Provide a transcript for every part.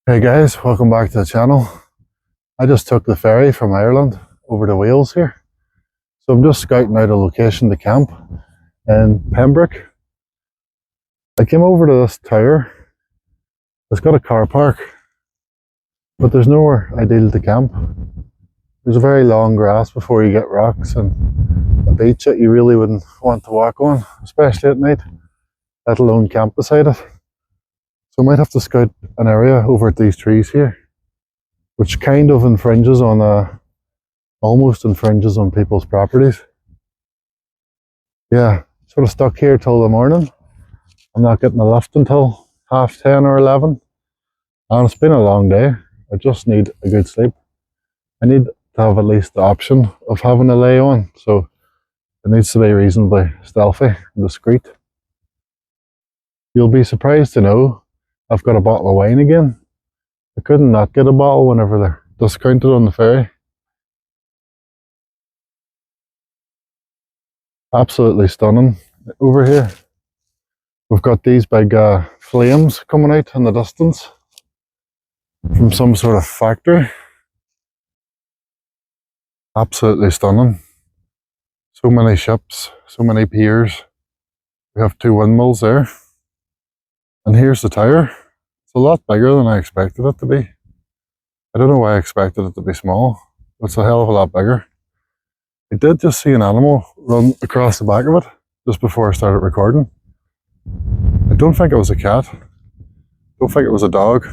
Hey guys, welcome back to the channel. I just took the ferry from Ireland over to Wales here. So I'm just scouting out a location to camp in Pembroke. I came over to this tower. It's got a car park, but there's nowhere ideal to camp. There's a very long grass before you get rocks and a beach that you really wouldn't want to walk on, especially at night, let alone camp beside it. So I might have to scout an area over at these trees here, which kind of infringes on almost infringes on people's properties. Yeah, sort of stuck here till the morning. I'm not getting a lift until 10:30 or 11. And it's been a long day. I just need a good sleep. I need to have at least the option of having a lay on, so it needs to be reasonably stealthy and discreet. You'll be surprised to know I've got a bottle of wine again. I couldn't not get a bottle whenever they're discounted on the ferry. Absolutely stunning over here. We've got these big flames coming out in the distance from some sort of factory. Absolutely stunning. So many ships, so many piers. We have two windmills there. And here's the tower. It's a lot bigger than I expected it to be. I don't know why I expected it to be small. It's a hell of a lot bigger. I did just see an animal run across the back of it just before I started recording. I don't think it was a cat. Don't think it was a dog.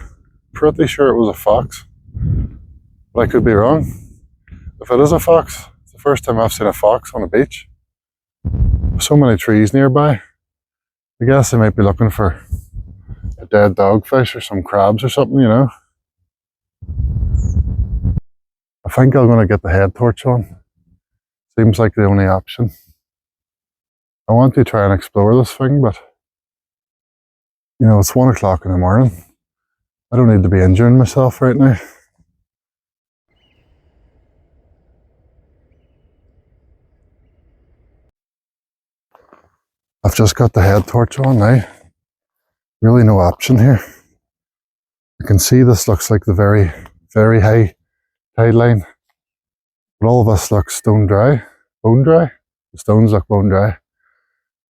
Pretty sure it was a fox. But I could be wrong. If it is a fox, it's the first time I've seen a fox on a beach. So many trees nearby. I guess they might be looking for a dead dogfish or some crabs or something, you know. I think I'm going to get the head torch on. Seems like the only option. I want to try and explore this thing, but you know, it's 1 o'clock in the morning. I don't need to be injuring myself right now. I've just got the head torch on now. Really no option here. You can see this looks like the very, very high tide line. But all of this looks stone dry, bone dry. The stones look bone dry.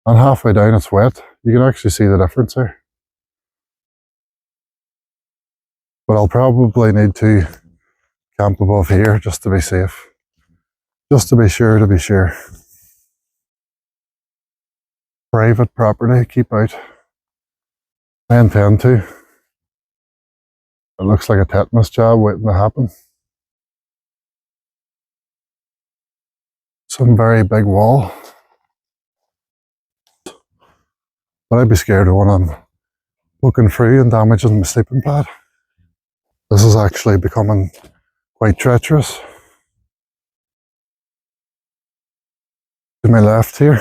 And halfway down it's wet. You can actually see the difference here. But I'll probably need to camp above here just to be safe. Just to be sure to be sure. Private property, keep out. I intend to. It looks like a tetanus jab waiting to happen. Some very big wall. But I'd be scared of when I'm looking through and damaging my sleeping pad. This is actually becoming quite treacherous. To my left here,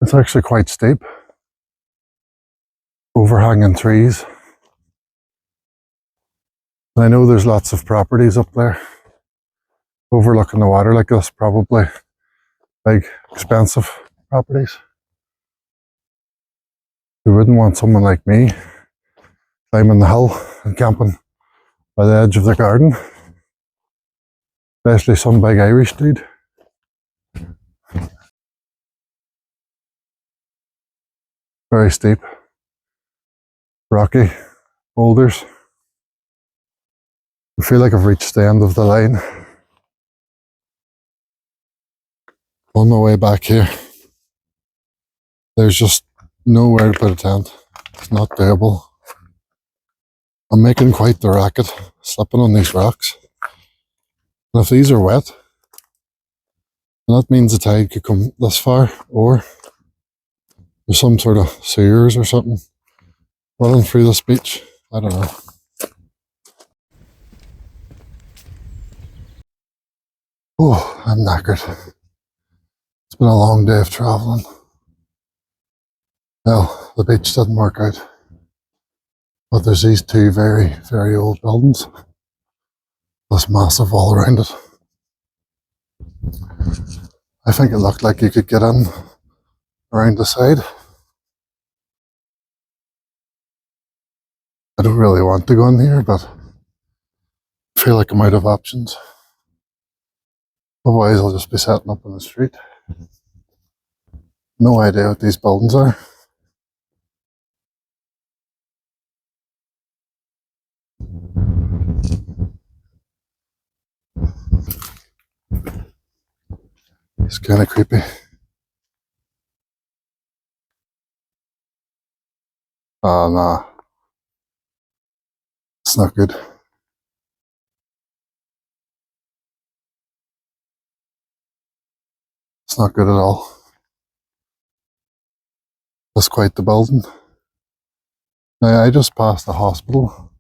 it's actually quite steep. Overhanging trees. And I know there's lots of properties up there overlooking the water like this, probably big, expensive properties. You wouldn't want someone like me climbing the hill and camping by the edge of the garden, especially some big Irish dude. Very steep, rocky, boulders. I feel like I've reached the end of the line. On my way back here, there's just nowhere to put a tent. It's not doable. I'm making quite the racket, slipping on these rocks. And if these are wet, then that means the tide could come this far, or there's some sort of sewers or something running through this beach. I don't know. Oh, I'm knackered. It's been a long day of travelling. Well, the beach didn't work out. But there's these two very, very old buildings. This massive wall around it. I think it looked like you could get in around the side. I don't really want to go in here, but I feel like I'm out of options. Otherwise, I'll just be setting up on the street. No idea what these buildings are. It's kind of creepy. Oh, nah. It's not good. It's not good at all. That's quite the building. Now, I just passed a hospital.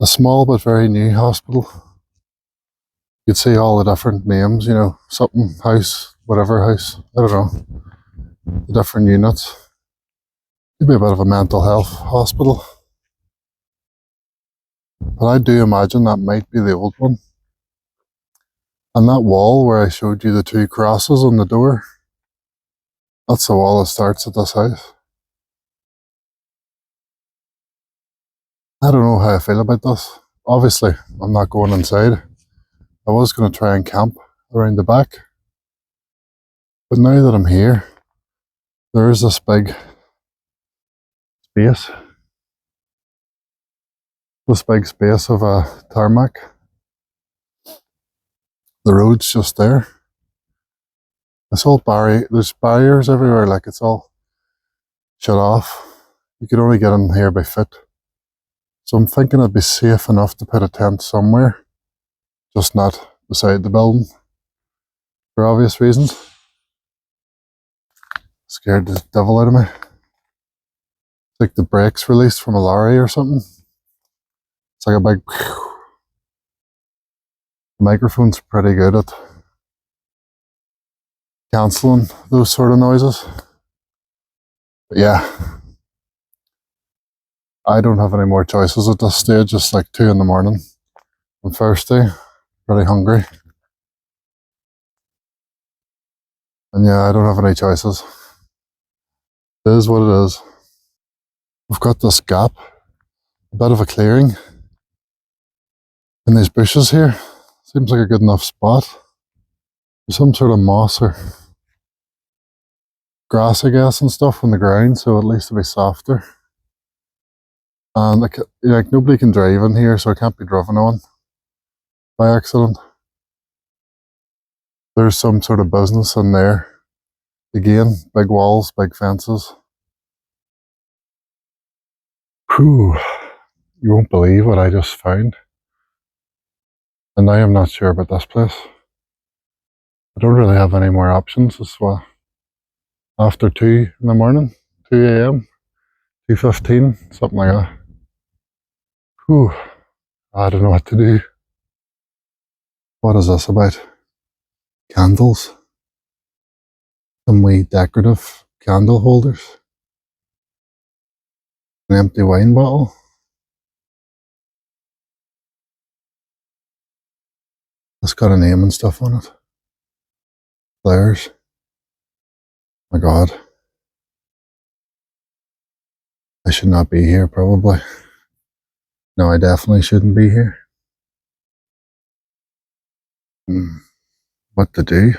A small but very new hospital. You'd see all the different names, you know, something house, whatever house. I don't know. The different units. Could be a bit of a mental health hospital. But I do imagine that might be the old one. And that wall where I showed you the two crosses on the door, that's the wall that starts at this house. I don't know how I feel about this. Obviously, I'm not going inside. I was going to try and camp around the back. But now that I'm here, there is this big space. This big space of a tarmac. The road's just there. It's all there's barriers everywhere, like it's all shut off. You could only get in here by foot. So I'm thinking it'd be safe enough to put a tent somewhere, just not beside the building, for obvious reasons. Scared the devil out of me. It's like the brakes released from a lorry or something. It's like a big... The microphone's pretty good at cancelling those sort of noises. But yeah, I don't have any more choices at this stage. It's like 2 in the morning. I'm thirsty, pretty hungry. And yeah, I don't have any choices. It is what it is. We've got this gap, a bit of a clearing in these bushes here. Seems like a good enough spot. There's some sort of moss or grass, I guess, and stuff on the ground, so at least it'll be softer. And like nobody can drive in here, so it can't be driven on by accident. There's some sort of business in there. Again, big walls, big fences. Whew. You won't believe what I just found. And now I'm not sure about this place. I don't really have any more options. It's what, after 2 in the morning, 2 a.m, 2:15, something like that. Whew. I don't know what to do. What is this about? Candles. Some wee decorative candle holders. An empty wine bottle. It's got a name and stuff on it. Flowers. My God. I should not be here, probably. No, I definitely shouldn't be here. What to do?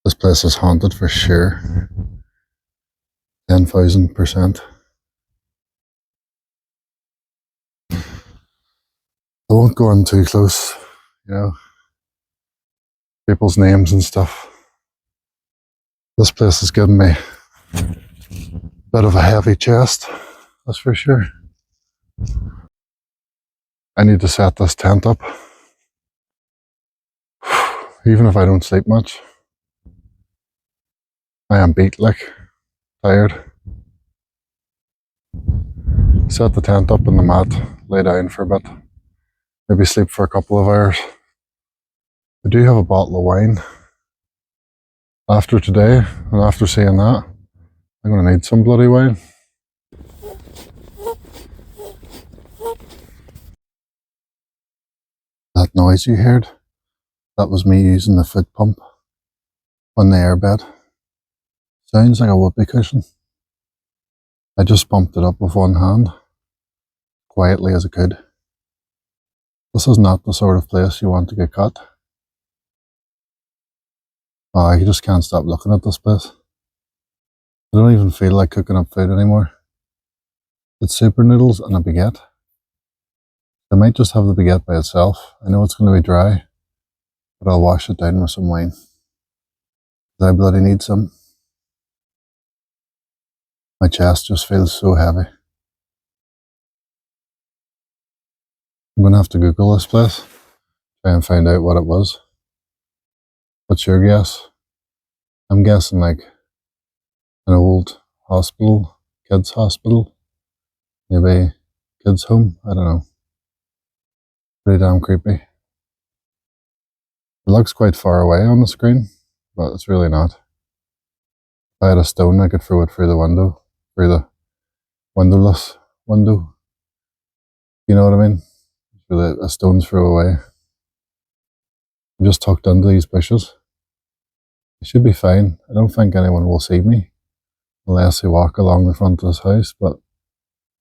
This place is haunted for sure. 10,000%. I won't go in too close, you know. People's names and stuff. This place has given me a bit of a heavy chest, that's for sure. I need to set this tent up. Even if I don't sleep much. I am beat, like, tired. Set the tent up in the mat, lay down for a bit. Maybe sleep for a couple of hours. I do have a bottle of wine. After today, and after seeing that, I'm going to need some bloody wine. That noise you heard, that was me using the foot pump on the airbed. Sounds like a whoopee cushion. I just bumped it up with one hand, quietly as I could. This is not the sort of place you want to get caught. Oh, I just can't stop looking at this place. I don't even feel like cooking up food anymore. It's super noodles and a baguette. I might just have the baguette by itself. I know it's going to be dry, but I'll wash it down with some wine. I bloody need some. My chest just feels so heavy. I'm going to have to Google this place, try and find out what it was. What's your guess? I'm guessing like an old hospital, kids' hospital, maybe kids' home, I don't know. Pretty damn creepy. It looks quite far away on the screen, but it's really not. If I had a stone, I could throw it through the window, through the windowless window. You know what I mean? Really a stone's throw away. I'm just tucked into these bushes. I should be fine. I don't think anyone will see me unless they walk along the front of this house, but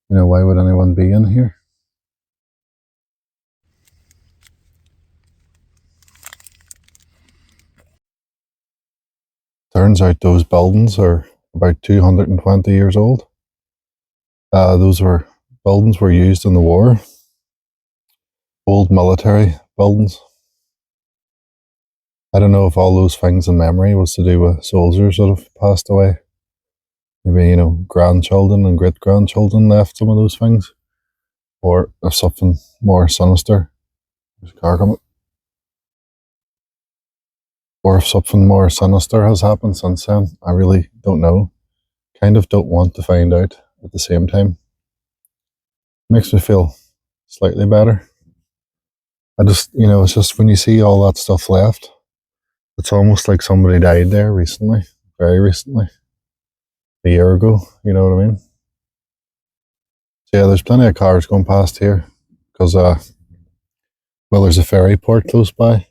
you know, why would anyone be in here? Turns out those buildings are about 220 years old. Those buildings were used in the war. Old military buildings. I don't know if all those things in memory was to do with soldiers that have passed away. Maybe, you know, grandchildren and great-grandchildren left some of those things. Or if something more sinister. There's a car coming. Or if something more sinister has happened since then. I really don't know. Kind of don't want to find out at the same time. Makes me feel slightly better. I just, you know, it's just when you see all that stuff left, it's almost like somebody died there recently, very recently, a year ago, you know what I mean? So yeah, there's plenty of cars going past here because, well, there's a ferry port close by,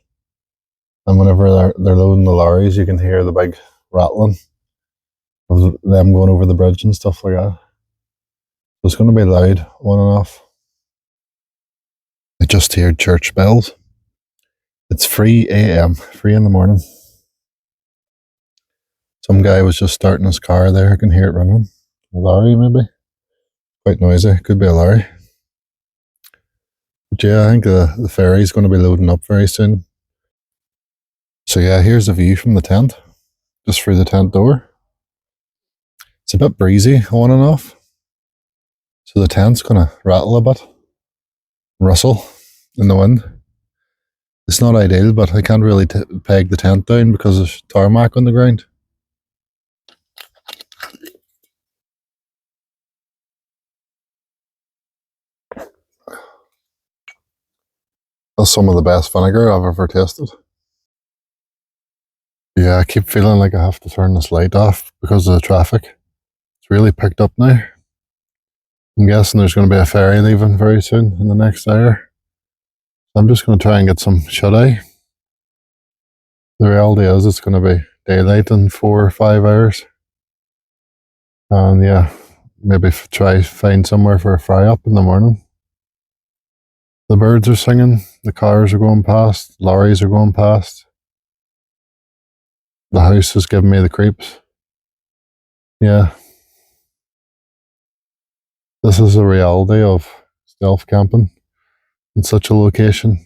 and whenever they're loading the lorries, you can hear the big rattling of them going over the bridge and stuff like that. So it's going to be loud on and off. I just heard church bells. It's 3 a.m., 3 in the morning. Some guy was just starting his car there. I can hear it running. A lorry, maybe. Quite noisy. Could be a lorry. But yeah, I think the ferry's going to be loading up very soon. So yeah, here's the view from the tent. Just through the tent door. It's a bit breezy on and off. So the tent's going to rattle a bit. Rustle in the wind. It's not ideal, but I can't really peg the tent down because there's tarmac on the ground. That's some of the best vinegar I've ever tasted. Yeah, I keep feeling like I have to turn this light off because of the traffic. It's really picked up now. I'm guessing there's going to be a ferry leaving very soon in the next hour. So I'm just going to try and get some shut-eye. The reality is it's going to be daylight in 4 or 5 hours. And yeah, maybe try find somewhere for a fry up in the morning. The birds are singing, the cars are going past, lorries are going past. The house is giving me the creeps. Yeah. This is the reality of stealth camping in such a location.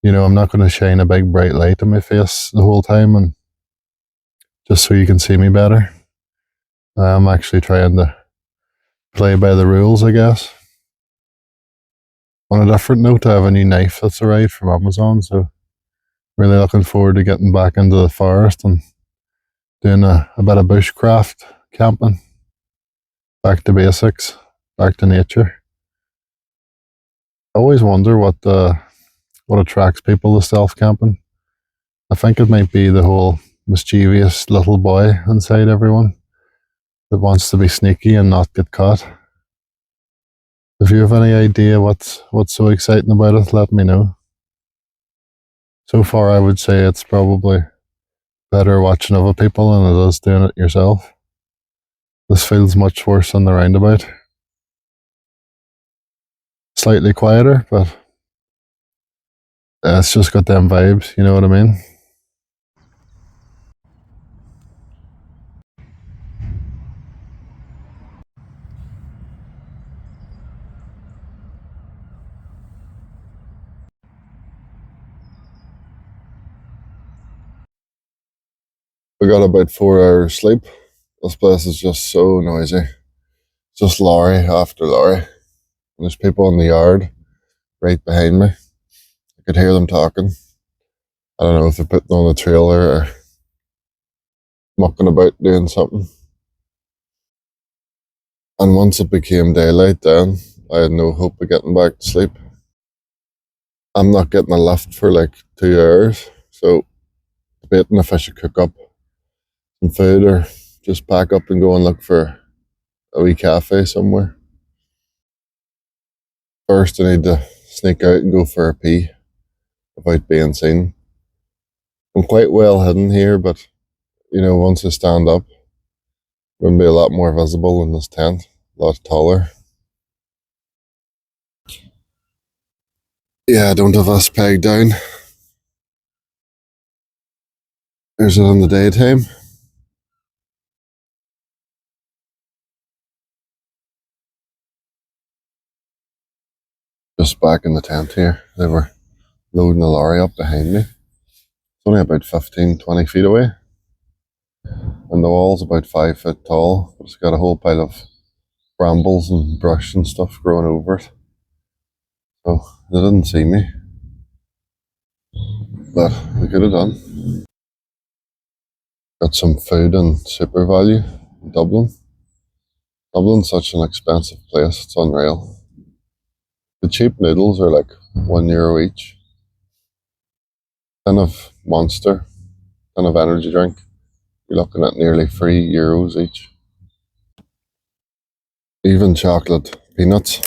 You know, I'm not going to shine a big bright light in my face the whole time and just so you can see me better. I'm actually trying to play by the rules, I guess. On a different note, I have a new knife that's arrived from Amazon, so really looking forward to getting back into the forest and doing a bit of bushcraft camping. Back to basics, back to nature. I always wonder what attracts people to stealth camping. I think it might be the whole mischievous little boy inside everyone that wants to be sneaky and not get caught. If you have any idea what's so exciting about it, let me know. So far, I would say it's probably better watching other people than it is doing it yourself. This feels much worse than the roundabout. Slightly quieter, but it's just got them vibes, you know what I mean? We got about 4 hours sleep. This place is just so noisy. Just lorry after lorry. And there's people in the yard right behind me. I could hear them talking. I don't know if they're putting on a trailer or mucking about doing something. And once it became daylight then, I had no hope of getting back to sleep. I'm not getting a lift for like 2 hours, so debating if I should cook up some food or just pack up and go and look for a wee cafe somewhere. First, I need to sneak out and go for a pee without being seen. I'm quite well hidden here, but you know, once I stand up, I'm going to be a lot more visible in this tent, a lot taller. Yeah, I don't have us pegged down. There's it in the daytime. Just back in the tent here. They were loading a lorry up behind me. It's only about 15-20 feet away. And the wall's about 5 foot tall. It's got a whole pile of brambles and brush and stuff growing over it. So they didn't see me. But they could have done. Got some food and super value in Dublin. Dublin's such an expensive place, it's unreal. The cheap noodles are like €1 each. Tin of Monster, tin of energy drink, you're looking at nearly €3 each. Even chocolate peanuts,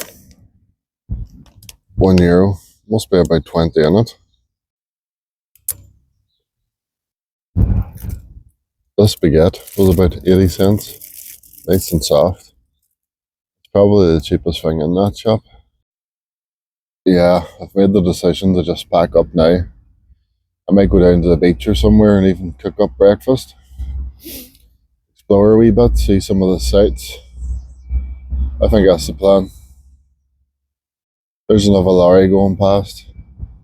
€1. Must be about 20 in it. This baguette was about 80 cents, nice and soft. It's probably the cheapest thing in that shop. Yeah, I've made the decision to just pack up now. I might go down to the beach or somewhere and even cook up breakfast. Explore a wee bit, see some of the sights. I think that's the plan. There's another lorry going past.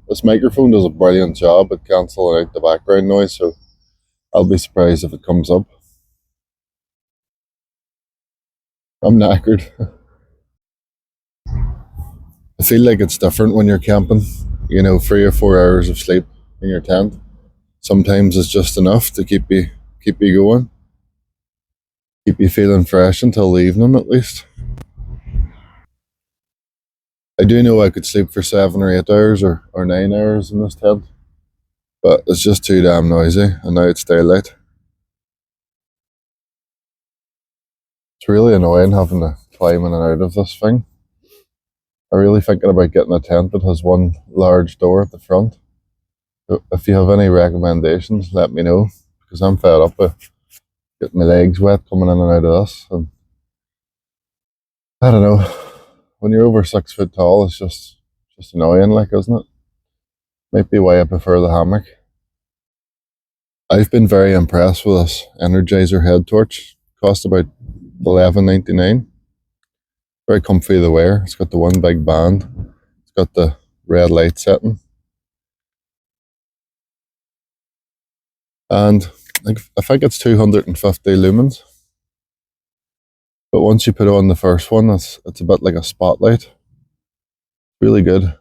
This microphone does a brilliant job at cancelling out the background noise, so I'll be surprised if it comes up. I'm knackered. I feel like it's different when you're camping. You know, 3 or 4 hours of sleep in your tent. Sometimes it's just enough to keep you going. Keep you feeling fresh until the evening at least. I do know I could sleep for 7 or 8 hours or 9 hours in this tent, but it's just too damn noisy, and now it's daylight. It's really annoying having to climb in and out of this thing. I'm really thinking about getting a tent that has one large door at the front. So if you have any recommendations, let me know, because I'm fed up with getting my legs wet coming in and out of this. And I don't know, when you're over 6 foot tall, it's just annoying, like, isn't it? Might be why I prefer the hammock. I've been very impressed with this Energizer head torch. Cost about $11.99. Very comfy to wear. It's got the one big band. It's got the red light setting. And I think it's 250 lumens. But once you put on the first one, it's a bit like a spotlight. Really good.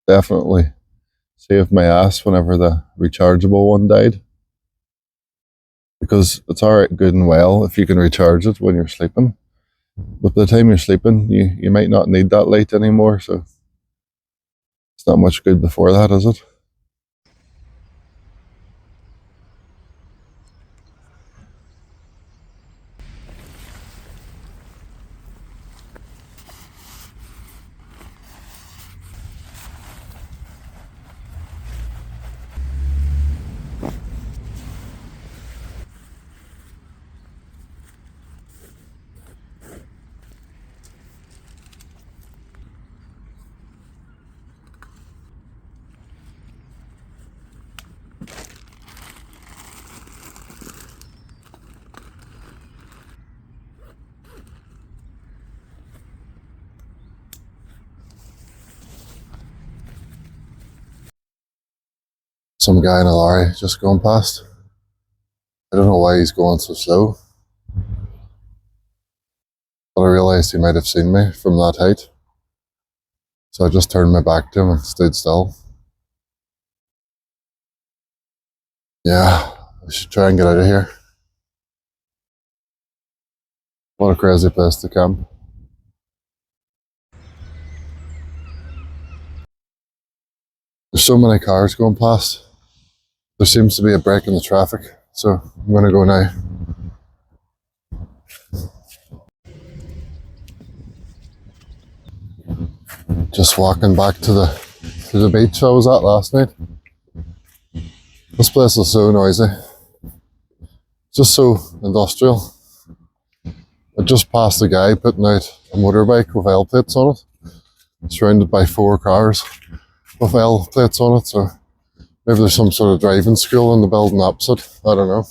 Definitely saved my ass whenever the rechargeable one died. Because it's alright, good and well if you can recharge it when you're sleeping. But by the time you're sleeping, you might not need that light anymore, so it's not much good before that, is it? Some guy in a lorry just going past. I don't know why he's going so slow, but I realised he might have seen me from that height. So I just turned my back to him and stood still. Yeah, I should try and get out of here. What a crazy place to camp. There's so many cars going past. There seems to be a break in the traffic, so I'm going to go now. Just walking back to the beach I was at last night. This place is so noisy. Just so industrial. I just passed a guy putting out a motorbike with L plates on it, surrounded by 4 cars with L plates on it, so maybe there's some sort of driving school in the building opposite. I don't know.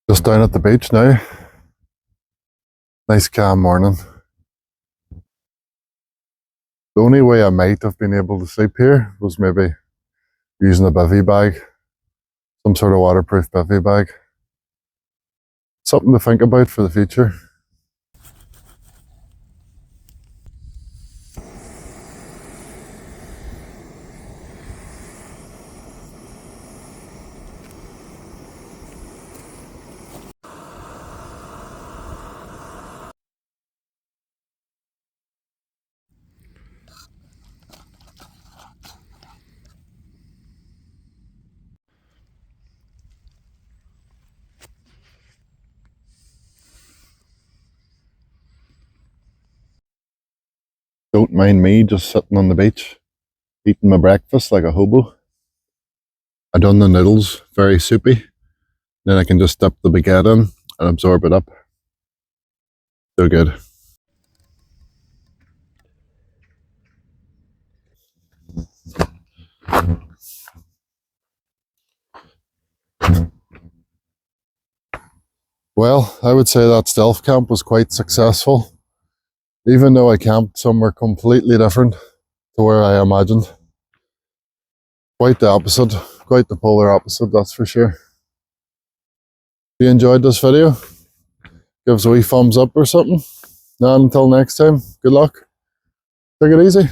Just down at the beach now. Nice calm morning. The only way I might have been able to sleep here was maybe using a bivvy bag, some sort of waterproof bivvy bag. Something to think about for the future. Don't mind me just sitting on the beach, eating my breakfast like a hobo. I done the noodles, very soupy. Then I can just dip the baguette in and absorb it up. So good. Well, I would say that stealth camp was quite successful, even though I camped somewhere completely different to where I imagined. Quite the opposite, quite the polar opposite, that's for sure. If you enjoyed this video, give us a wee thumbs up or something. And until next time, good luck. Take it easy.